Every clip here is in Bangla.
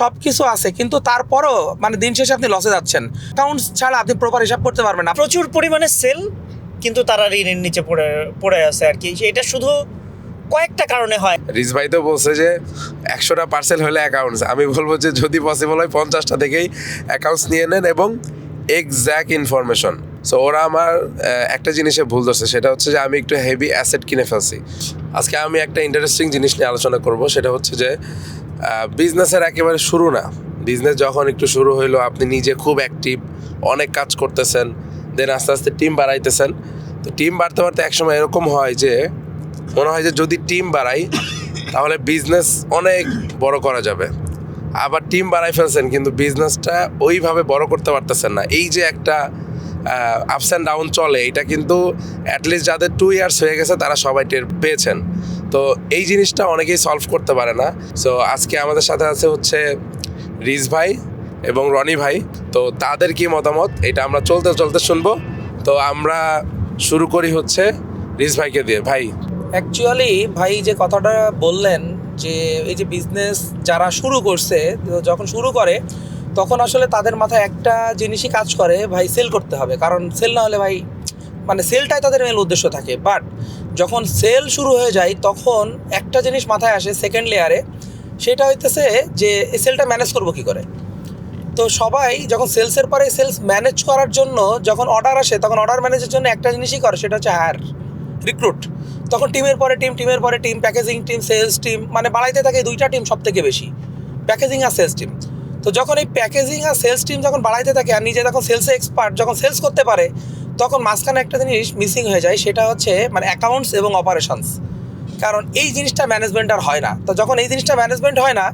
সবকিছু আছে, কিন্তু তারপরও মানে দিন শেষে আপনি লসে যাচ্ছেন। অ্যাকাউন্টস ছাড়া আপনি প্রপার হিসাব করতে পারবেন না। প্রচুর পরিমাণে সেল, কিন্তু তারা ঋণের নিচে পড়ে আছে আর কি। এটা শুধু কয়েকটা কারণে হয়। রিজ ভাই তো বলছে যে 100টা পার্সেল হলে অ্যাকাউন্টস, আমি বলবো যে যদি পসিবল হয় 50টা থেকেই অ্যাকাউন্টস নিয়ে নেন এবং এক্স্যাক্ট ইনফরমেশন। সো ওরা আমার একটা জিনিসে ভুল ধরছে, সেটা হচ্ছে যে আমি একটু হেভি অ্যাসেট কিনে ফেলছি। আজকে আমি একটা ইন্টারেস্টিং জিনিস নিয়ে আলোচনা করব, সেটা হচ্ছে যে বিজনেসের একেবারে শুরু না, বিজনেস যখন একটু শুরু হইলো, আপনি নিজে খুব অ্যাক্টিভ, অনেক কাজ করতেছেন, দেন আস্তে আস্তে টিম বাড়াইতেছেন। তো টিম বাড়তে বাড়তে একসময় এরকম হয় যে মনে হয় যে যদি টিম বাড়াই তাহলে বিজনেস অনেক বড় করা যাবে। আবার টিম বাড়াই ফেলছেন কিন্তু বিজনেসটা ওইভাবে বড় করতে পারতেছেন না। এই যে একটা আপস অ্যান্ড ডাউন চলে, এটা কিন্তু অ্যাটলিস্ট যাদের 2 ইয়ার্স হয়ে গেছে তারা সবাই টের পেয়েছেন। তো এই জিনিসটা অনেকেই সলভ করতে পারে না। সো আজকে আমাদের সাথে আছে হচ্ছে রিজ ভাই এবং রনি ভাই। তো তাদের কি মতামত এটা আমরা চলতে চলতে শুনবো। তো আমরা শুরু করি হচ্ছে রিজ ভাইকে দিয়ে। ভাই, অ্যাকচুয়ালি ভাই যে কথাটা বললেন যে এই যে বিজনেস যারা শুরু করছে, যখন শুরু করে তখন আসলে তাদের মাথায় একটা জিনিসই কাজ করে, ভাই সেল করতে হবে। কারণ সেল না হলে ভাই মানে সেলটাই তাদের মেন উদ্দেশ্য থাকে। বাট যখন সেল শুরু হয়ে যায় তখন একটা জিনিস মাথায় আসে সেকেন্ড লেয়ারে, সেটা হইতেছে যে এই সেলটা ম্যানেজ করবো কী করে। তো সবাই যখন সেলসের পরে সেলস ম্যানেজ করার জন্য যখন অর্ডার আসে তখন অর্ডার ম্যানেজের জন্য একটা জিনিসই করে, সেটা হচ্ছে হায়ার, রিক্রুট। তখন টিমের পরে টিম, টিমের পরে team, packaging team, sales team, মানে বাড়াইতে থাকে 2টা টিম সব থেকে বেশি, প্যাকেজিং আর সেলস টিম। তো যখন এই প্যাকেজিং আর সেলস টিম যখন বাড়াইতে থাকে আর নিজে যখন সেলসে এক্সপার্ট, যখন সেলস করতে পারে, তখন মাঝখানে একটা জিনিস মিসিং হয়ে যায়, সেটা হচ্ছে মানে অ্যাকাউন্টস এবং অপারেশনস। কারণ এই জিনিসটা ম্যানেজমেন্ট আর হয় না। তো যখন এই জিনিসটা ম্যানেজমেন্ট হয় না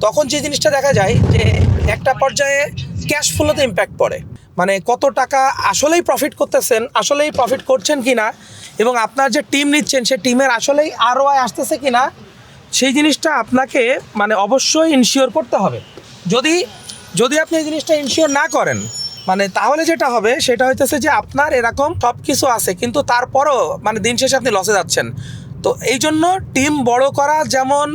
তখন যে জিনিসটা দেখা যায় যে একটা পর্যায়ে ক্যাশ ফ্লোতে ইম্প্যাক্ট পড়ে। মানে কত টাকা আসলেই প্রফিট করতেছেন, আসলেই প্রফিট করছেন কি না, এবং আপনার যে টিম নিচ্ছেন সে টিমের আসলেই ROI আসতেছে কি না, সেই জিনিসটা আপনাকে মানে অবশ্যই ইনশিওর করতে হবে। যদি যদি আপনি এই জিনিসটা ইনশিওর না করেন, মানে তাহলে যেটা হবে সেটা হইতেছে যে আপনার এরকম সব কিছু আছে, কিন্তু তারপরও মানে দিন শেষে আপনি লসে যাচ্ছেন। তো এই জন্য টিম বড় করা যেমন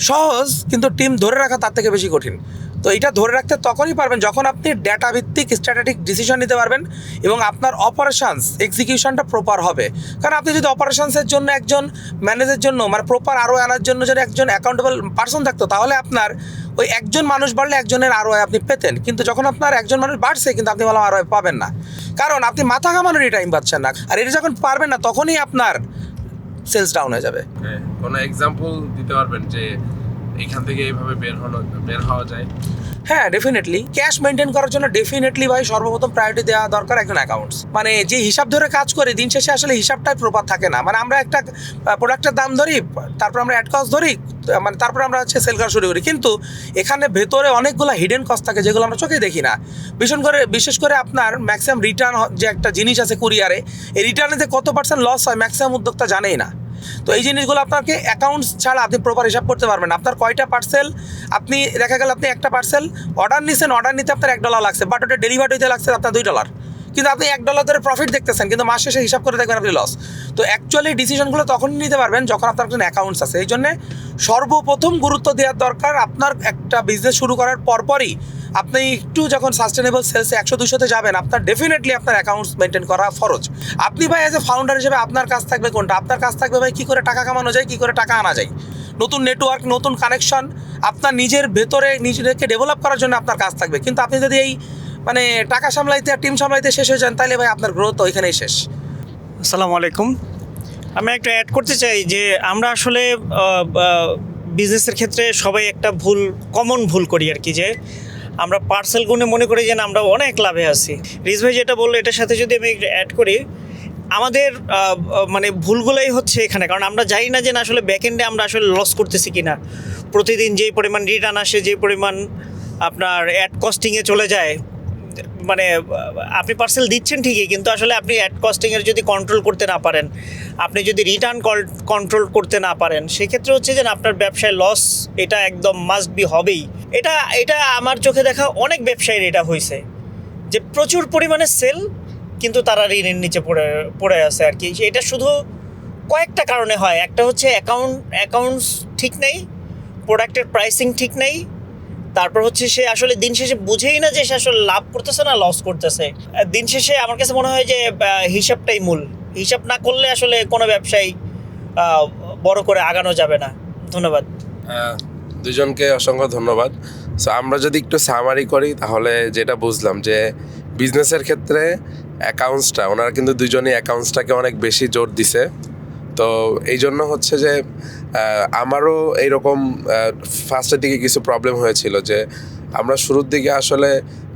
সহজ, কিন্তু টিম ধরে রাখা তার থেকে বেশি কঠিন। তো এটা ধরে রাখতে তখনই পারবেন যখন আপনি ডেটা ভিত্তিক স্ট্র্যাটেজিক ডিসিশন নিতে পারবেন এবং আপনার অপারেশনস এক্সিকিউশনটা প্রপার হবে। কারণ আপনি যদি অপারেশনসের জন্য একজন ম্যানেজের জন্য মানে প্রপার ROI আনার জন্য যদি একজন অ্যাকাউন্টেবল পার্সন থাকতো, তাহলে আপনার ওই একজন মানুষ বাড়লে একজনের ROI আপনি পেতেন। কিন্তু যখন আপনার একজন মানুষ বাড়ছে কিন্তু আপনি ভালো ROI পাবেন না, কারণ আপনি মাথা ঘামানোরই টাইম পাচ্ছেন না। আর এটা যখন পারবেন না তখনই আপনার সেলস ডাউন হয়ে যাবে। কোনো এক্সাম্পল দিতে পারবেন যে এখান থেকে এইভাবে বের হওয়া যায়? হ্যাঁ, ডেফিনেটলি ক্যাশ মেনটেন করার জন্য ডেফিনেটলি ভাই সর্বপ্রথম প্রায়োরিটি দেওয়া দরকার একজন অ্যাকাউন্টস। মানে যে হিসাব ধরে কাজ করে দিন শেষে আসলে হিসাবটাই প্রপার থাকে না। মানে আমরা একটা প্রোডাক্টের দাম ধরি, তারপর আমরা অ্যাড কস্ট ধরি, মানে তারপর আমরা হচ্ছে সেল করা শুরু করি, কিন্তু এখানে ভেতরে অনেকগুলো হিডেন কস্ট থাকে যেগুলো আমরা চোখে দেখি না। বিশেষ করে আপনার ম্যাক্সিমাম রিটার্ন যে একটা জিনিস আছে কুরিয়ারে, এই রিটার্নে যে কত % লস হয় ম্যাক্সিমাম উদ্যোক্তা জানেই না। তো এই জিনিসগুলো আপনাকে অ্যাকাউন্টস ছাড়া আপনি প্রপার হিসাব করতে পারবেন না। আপনার কয়টা পার্সেল, আপনি দেখা গেল আপনি একটা পার্সেল অর্ডার নিছেন, অর্ডার নিতে আপনার $1 লাগছে, বাট ওটা ডেলিভারি হইতে লাগছে আপনার $2, কিন্তু আপনি $1 ধরে প্রফিট দেখতেছেন, কিন্তু মাস শেষে হিসাব করে দেখবেন আপনি লস। তো অ্যাকচুয়ালি ডিসিশনগুলো তখনই নিতে পারবেন যখন আপনার একজন অ্যাকাউন্টস আছে। এই জন্যে সর্বপ্রথম গুরুত্ব দেওয়ার দরকার আপনার একটা বিজনেস শুরু করার পরপরই আপনি একটু যখন সাস্টেনেবল সেলসে 100-200-তে যাবেন, আপনার ডেফিনেটলি আপনার অ্যাকাউন্টস মেনটেন করা ফরজ। আপনি ভাই অ্যাজ এ ফাউন্ডার হিসেবে আপনার কাজ থাকবে কোনটা? আপনার কাজ থাকবে ভাই কী করে টাকা কামানো যায়, কী করে টাকা আনা যায়, নতুন নেটওয়ার্ক, নতুন কানেকশন, আপনার নিজের ভেতরে নিজেকে ডেভেলপ করার জন্য আপনার কাজ থাকবে। কিন্তু আপনি যদি এই মানে টাকা সামলাইতে আর টিম সামলাইতে শেষ হয়ে যান, তাহলে ভাই আপনার গ্রোথ ওইখানেই শেষ। আসসালামু আলাইকুম। আমি একটা অ্যাড করতে চাই যে আমরা আসলে বিজনেসের ক্ষেত্রে সবাই একটা কমন ভুল করি আর কি, যে আমরা পার্সেল গুনে মনে করি যে আমরা অনেক লাভে আছি। রিজ ভাই যেটা বললো এটার সাথে যদি আমি অ্যাড করি, আমাদের মানে ভুলগুলোই হচ্ছে এখানে, কারণ আমরা জানি না যে না আসলে ব্যাকএন্ডে আমরা আসলে লস করতেছি কি না। প্রতিদিন যেই পরিমাণ রিটার্ন আসে, যেই পরিমাণ আপনার অ্যাড কস্টিংয়ে চলে যায়, মানে আপনি পার্সেল দিচ্ছেন ঠিকই, কিন্তু আসলে আপনি অ্যাড কস্টিংয়ের যদি কন্ট্রোল করতে না পারেন, আপনি যদি রিটার্ন কন্ট্রোল করতে না পারেন, সেক্ষেত্রে হচ্ছে যে আপনার ব্যবসায় লস এটা একদম মাস্ট বি হবেই। এটা আমার চোখে দেখা অনেক ব্যবসায়ীর এটা হয়েছে যে প্রচুর পরিমাণে সেল, কিন্তু তারা ঋণের নিচে পড়ে আছে আর কি। এটা শুধু কয়েকটা কারণে হয়। একটা হচ্ছে অ্যাকাউন্টস ঠিক নেই, প্রোডাক্টের প্রাইসিং ঠিক নেই, তারপর হচ্ছে সে আসলে দিন শেষে বুঝেই না যে সে আসলে লাভ করতেছে না লস করতেছে। দিন শেষে আমার কাছে মনে হয় যে হিসাবটাই মূল। হিসাব না করলে আসলে কোনো ব্যবসায় বড় করে আগানো যাবে না। ধন্যবাদ। দুজনকে অসংখ্য ধন্যবাদ। সো আমরা যদি একটু সামারি করি তাহলে যেটা বুঝলাম যে বিজনেসের ক্ষেত্রে অ্যাকাউন্টসটা, ওনারা কিন্তু দুজনেই অ্যাকাউন্টসটাকে অনেক বেশি জোর দিছে। তো এই জন্য হচ্ছে যে আমারও এইরকম ফার্স্টের দিকে কিছু প্রবলেম হয়েছিল যে আমরা শুরুর দিকে আসলে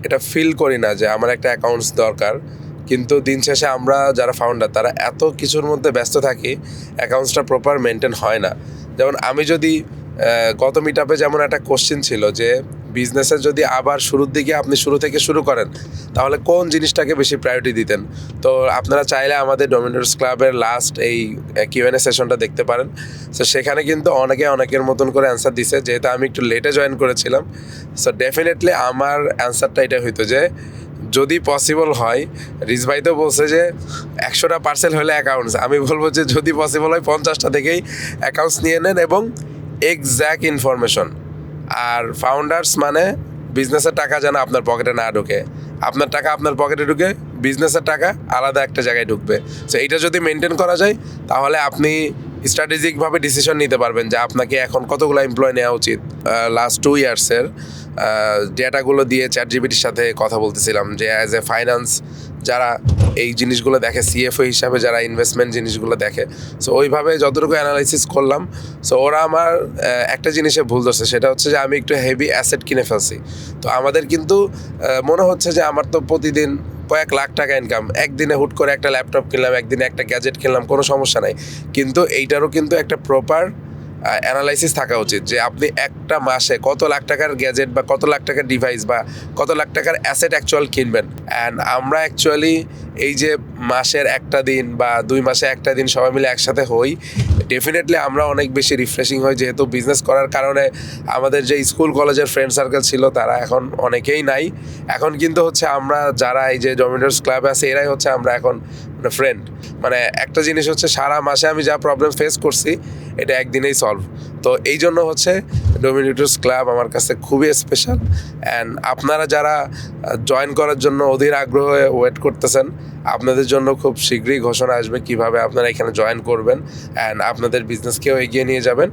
এটা ফিল করি না যে আমার একটা অ্যাকাউন্টস দরকার, কিন্তু দিন শেষে আমরা যারা ফাউন্ডার তারা এত কিছুর মধ্যে ব্যস্ত থাকি, অ্যাকাউন্টসটা প্রপার মেনটেন হয় না। যেমন আমি যদি গত মিটআপে যেমন একটা কোশ্চেন ছিল যে বিজনেসের যদি আবার শুরুর দিকে আপনি শুরু থেকে শুরু করেন তাহলে কোন জিনিসটাকে বেশি প্রায়োরিটি দিতেন। তো আপনারা চাইলে আমাদের ডমিনেটরস ক্লাবের লাস্ট এই কিউএনএ সেশনটা দেখতে পারেন। সো সেখানে কিন্তু অনেকের মতন করে অ্যান্সার দিছে, যেহেতু আমি একটু লেটে জয়েন করেছিলাম। সো ডেফিনেটলি আমার অ্যান্সারটা এটা হইতো যে যদি পসিবল হয়, রিজ ভাই তো বলছে যে 100টা পার্সেল হলে অ্যাকাউন্টস, আমি বলবো যে যদি পসিবল হয় 50টা থেকেই অ্যাকাউন্টস নিয়ে নেন এবং এক্স্যাক্ট ইনফরমেশন। আর ফাউন্ডার্স মানে বিজনেসের টাকা যেন আপনার পকেটে না ঢুকে, আপনার টাকা আপনার পকেটে ঢুকে, বিজনেসের টাকা আলাদা একটা জায়গায় ঢুকবে। সো এইটা যদি মেনটেন করা যায় তাহলে আপনি স্ট্র্যাটেজিকভাবে ডিসিশন নিতে পারবেন যে আপনাকে এখন কতগুলো এমপ্লয় নেওয়া উচিত। লাস্ট 2 ইয়ার্সের ডেটাগুলো দিয়ে চ্যাটজিপিটির সাথে কথা বলতেছিলাম যে অ্যাজ এ ফাইন্যান্স যারা এই জিনিসগুলো দেখে, সিএফও হিসাবে যারা ইনভেস্টমেন্ট জিনিসগুলো দেখে, সো ওইভাবে যতটুকু অ্যানালাইসিস করলাম। সো ওরা আমার একটা জিনিসে ভুল ধরছে, সেটা হচ্ছে যে আমি একটু হেভি অ্যাসেট কিনে ফেলছি। তো আমাদের কিন্তু মনে হচ্ছে যে আমার তো প্রতিদিন কয়েক লাখ টাকা ইনকাম, একদিনে হুট করে একটা ল্যাপটপ কিনলাম, একদিনে একটা গ্যাজেট কিনলাম, কোনো সমস্যা নাই। কিন্তু এইটারও কিন্তু একটা প্রপার অ্যানালাইসিস থাকা উচিত যে আপনি একটা মাসে কত লাখ টাকার গ্যাজেট বা কত লাখ টাকার ডিভাইস বা কত লাখ টাকার অ্যাসেট অ্যাকচুয়াল কিনবেন। অ্যান্ড আমরা অ্যাকচুয়ালি এই যে মাসের একটা দিন বা 2 মাসে একটা দিন সবাই মিলে একসাথে হই, ডেফিনেটলি আমরা অনেক বেশি রিফ্রেশিং হই। যেহেতু বিজনেস করার কারণে আমাদের যে স্কুল কলেজের ফ্রেন্ড সার্কেল ছিল তারা এখন অনেকেই নাই। এখন কিন্তু হচ্ছে আমরা যারা এই যে ডমিনেটরস ক্লাবে আছে এরাই হচ্ছে আমরা এখন ফ্রেন্ড। মানে একটা জিনিস হচ্ছে সারা মাসে আমি যা প্রবলেম ফেস করছি এটা একদিনেই সলভ। তো এই জন্য হচ্ছে ডমিনেটরস ক্লাব আমার কাছে খুবই স্পেশাল। অ্যান্ড আপনারা যারা জয়েন করার জন্য অধীর আগ্রহে ওয়েট করতেছেন, আপনাদের জন্য খুব শীঘ্রই ঘোষণা আসবে কিভাবে আপনারা এখানে জয়েন করবেন অ্যান্ড আপনাদের বিজনেসকেও এগিয়ে নিয়ে যাবেন।